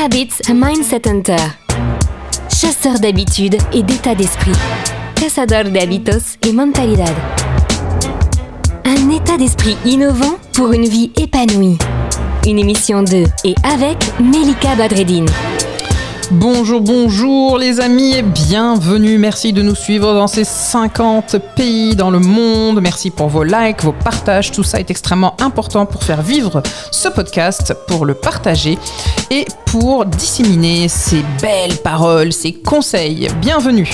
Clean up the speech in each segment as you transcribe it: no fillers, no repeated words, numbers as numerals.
Habits a Mindset Hunter. Chasseur d'habitudes et d'état d'esprit. Cazador de hábitos y mentalidad. Un état d'esprit innovant pour une vie épanouie. Une émission de et avec Melika Badreddine. Bonjour les amis et bienvenue. Merci de nous suivre dans ces 50 pays dans le monde. Merci pour vos likes, vos partages. Tout ça est extrêmement important pour faire vivre ce podcast, pour le partager et pour disséminer ces belles paroles, ces conseils. Bienvenue.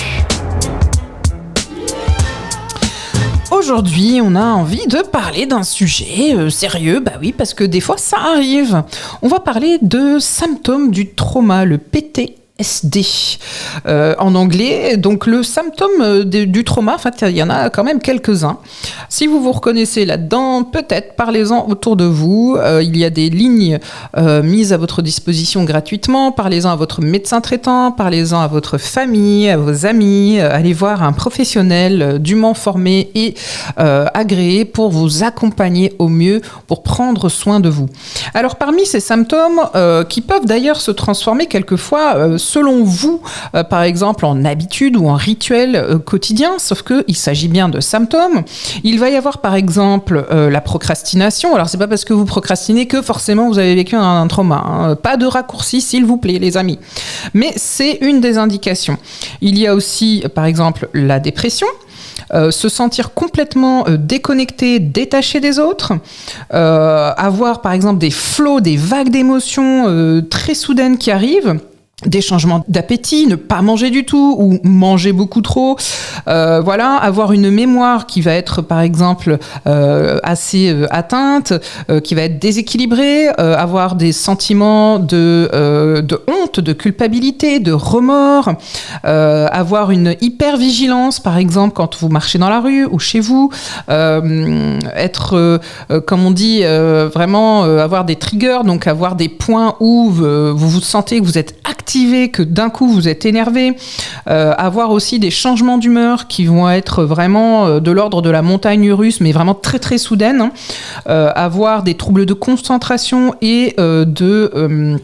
Aujourd'hui, on a envie de parler d'un sujet sérieux, bah oui, parce que des fois, ça arrive. On va parler de symptômes du trauma, le PTSD en anglais. Donc, le symptôme du trauma, en fait, il y en a quand même quelques-uns. Si vous vous reconnaissez là-dedans, peut-être parlez-en autour de vous. Il y a des lignes mises à votre disposition gratuitement. Parlez-en à votre médecin traitant, parlez-en à votre famille, à vos amis. Allez voir un professionnel dûment formé et agréé pour vous accompagner au mieux, pour prendre soin de vous. Alors, parmi ces symptômes, qui peuvent d'ailleurs se transformer quelquefois, selon vous, par exemple en habitude ou en rituel quotidien, sauf qu'il s'agit bien de symptômes. Il va y avoir par exemple la procrastination. Alors c'est pas parce que vous procrastinez que forcément vous avez vécu un trauma, hein. Pas de raccourci s'il vous plaît les amis. Mais c'est une des indications. Il y a aussi par exemple la dépression. Se sentir complètement déconnecté, détaché des autres, avoir par exemple des flots, des vagues d'émotions très soudaines qui arrivent, des changements d'appétit, ne pas manger du tout ou manger beaucoup trop, voilà, avoir une mémoire qui va être par exemple assez atteinte, qui va être déséquilibrée, avoir des sentiments de honte, de culpabilité, de remords, avoir une hypervigilance par exemple quand vous marchez dans la rue ou chez vous, être comme on dit vraiment avoir des triggers, donc avoir des points où vous sentez que vous êtes actif, que d'un coup vous êtes énervé, avoir aussi des changements d'humeur qui vont être vraiment de l'ordre de la montagne russe, mais vraiment très très soudaines, hein. Avoir des troubles de concentration et de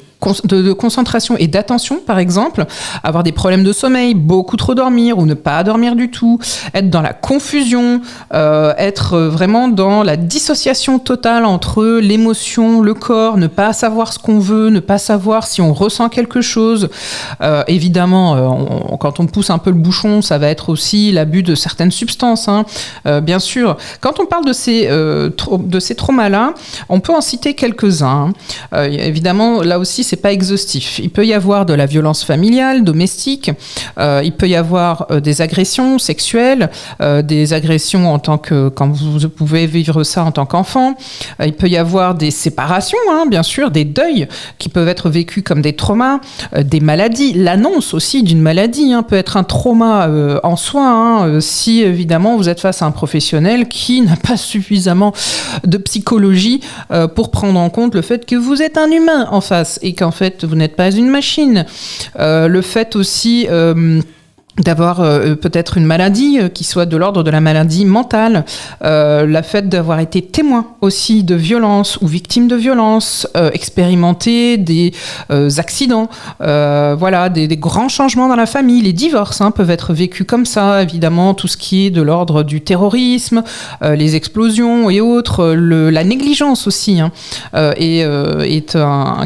concentration et d'attention, par exemple, avoir des problèmes de sommeil, beaucoup trop dormir ou ne pas dormir du tout, être dans la confusion, être vraiment dans la dissociation totale entre l'émotion, le corps, ne pas savoir ce qu'on veut, ne pas savoir si on ressent quelque chose. Évidemment, quand on pousse un peu le bouchon, ça va être aussi l'abus de certaines substances, hein. Bien sûr. Quand on parle de ces traumas-là, on peut en citer quelques-uns, hein. Évidemment, là aussi, c'est pas exhaustif. Il peut y avoir de la violence familiale, domestique, il peut y avoir des agressions sexuelles, des agressions quand vous pouvez vivre ça en tant qu'enfant. Il peut y avoir des séparations, hein, bien sûr, des deuils qui peuvent être vécus comme des traumas, des maladies. L'annonce aussi d'une maladie, hein, peut être un trauma en soi, hein, si évidemment vous êtes face à un professionnel qui n'a pas suffisamment de psychologie pour prendre en compte le fait que vous êtes un humain en face et qu'en fait, vous n'êtes pas une machine. Le fait aussi d'avoir peut-être une maladie qui soit de l'ordre de la maladie mentale, le fait d'avoir été témoin aussi de violence ou victime de violence, expérimenter des accidents, voilà, des grands changements dans la famille, les divorces, hein, peuvent être vécus comme ça, évidemment, tout ce qui est de l'ordre du terrorisme, les explosions et autres, la négligence aussi, hein, est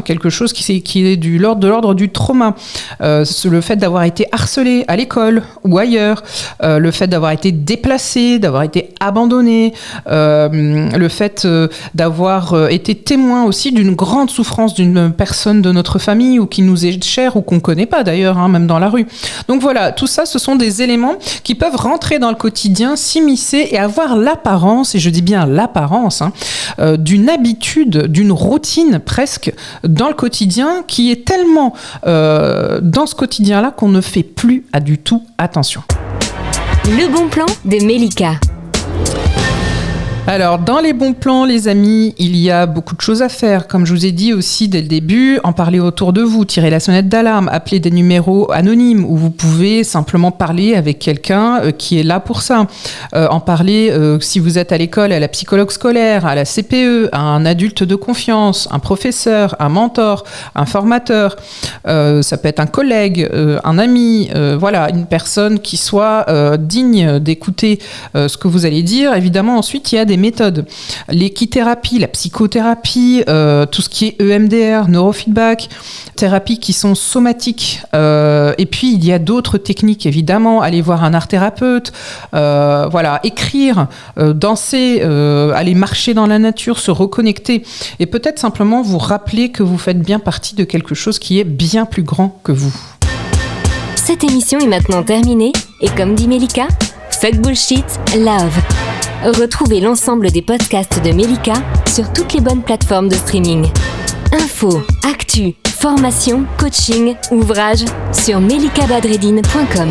quelque chose qui est de l'ordre du trauma. Le fait d'avoir été harcelé à l'école ou ailleurs, le fait d'avoir été déplacé, d'avoir été abandonné, le fait d'avoir été témoin aussi d'une grande souffrance d'une personne de notre famille ou qui nous est chère ou qu'on ne connaît pas d'ailleurs, hein, même dans la rue. Donc voilà, tout ça, ce sont des éléments qui peuvent rentrer dans le quotidien, s'immiscer et avoir l'apparence, et je dis bien l'apparence, hein, d'une habitude, d'une routine presque dans le quotidien qui est tellement dans ce quotidien-là qu'on ne fait plus du tout attention. Le bon plan de Melika. Alors, dans les bons plans, les amis, il y a beaucoup de choses à faire. Comme je vous ai dit aussi dès le début, en parler autour de vous, tirer la sonnette d'alarme, appeler des numéros anonymes où vous pouvez simplement parler avec quelqu'un qui est là pour ça. En parler, si vous êtes à l'école, à la psychologue scolaire, à la CPE, à un adulte de confiance, un professeur, un mentor, un formateur. Ça peut être un collègue, un ami, voilà, une personne qui soit digne d'écouter ce que vous allez dire. Évidemment, ensuite, il y a des méthodes. L'équithérapie, la psychothérapie, tout ce qui est EMDR, neurofeedback, thérapies qui sont somatiques. Et puis, il y a d'autres techniques, évidemment. Aller voir un art-thérapeute, voilà, écrire, danser, aller marcher dans la nature, se reconnecter. Et peut-être simplement vous rappeler que vous faites bien partie de quelque chose qui est bien plus grand que vous. Cette émission est maintenant terminée. Et comme dit Melika, fuck bullshit, love. Retrouvez l'ensemble des podcasts de Melika sur toutes les bonnes plateformes de streaming. Infos, actu, formation, coaching, ouvrages sur melikabadreddine.com.